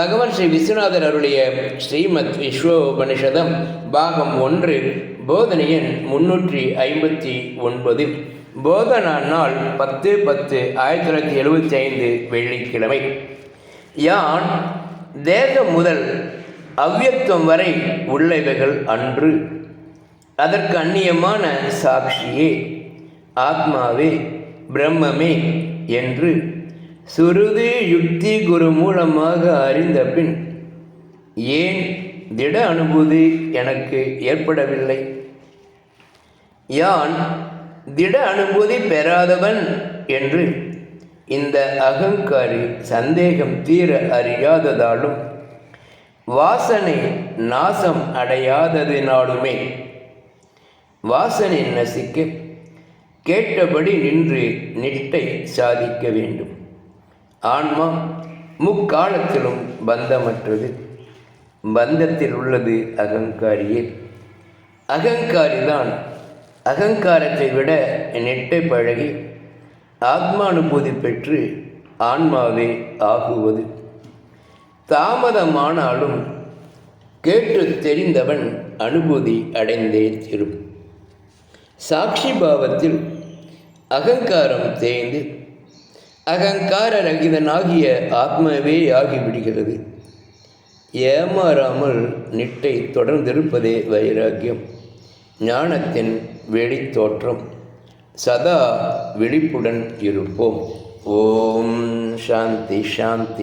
பகவான் ஸ்ரீ விஸ்வநாதர் அருளிய ஸ்ரீமத் விஸ்வோபனிஷதம் பாகம் 1 போதனை எண் 359. போதனா நாள் 10/10/1975 வெள்ளிக்கிழமை. யான் தேகம் முதல் அவ்யக்தம் வரை உள்ளவைகள் அன்று, அதற்கு அந்நியமான சாட்சியே, ஆத்மாவே, பிரம்மமே என்று சுருதி யுக்தி குரு மூலமாக அறிந்த பின் ஏன் திட அனுபூதி எனக்கு ஏற்படவில்லை? யான் திட அனுபூதி பெறாதவன் என்று இந்த அகங்காரி சந்தேகம் தீர அறியாததாலும் வாசனை நாசம் அடையாததினாலுமே வாசனை நசிக்க கேட்டபடி நின்று நிட்டை சாதிக்க வேண்டும். ஆன்மா முக்காலத்திலும் பந்தமற்றது. பந்தத்தில் உள்ளது அகங்காரியே. அகங்காரிதான் அகங்காரத்தை விட நெட்டை பழகி ஆத்மானுபூதி பெற்று ஆன்மாவே ஆகுவது. தாமதமானாலும் கேட்டு தெரிந்தவன் அனுபூதி அடைந்தே தீரும். சாட்சி பாவத்தில் அகங்காரம் தேய்ந்து அகங்கார ரகிதனாகிய ஆத்மாவே ஆகிவிடுகிறது. ஏமாறாமல் நிட்டை தொடர்ந்திருப்பதே வைராக்கியம், ஞானத்தின் வெளித்தோற்றம். சதா விழிப்புடன் இருப்போம். ஓம் சாந்தி சாந்தி.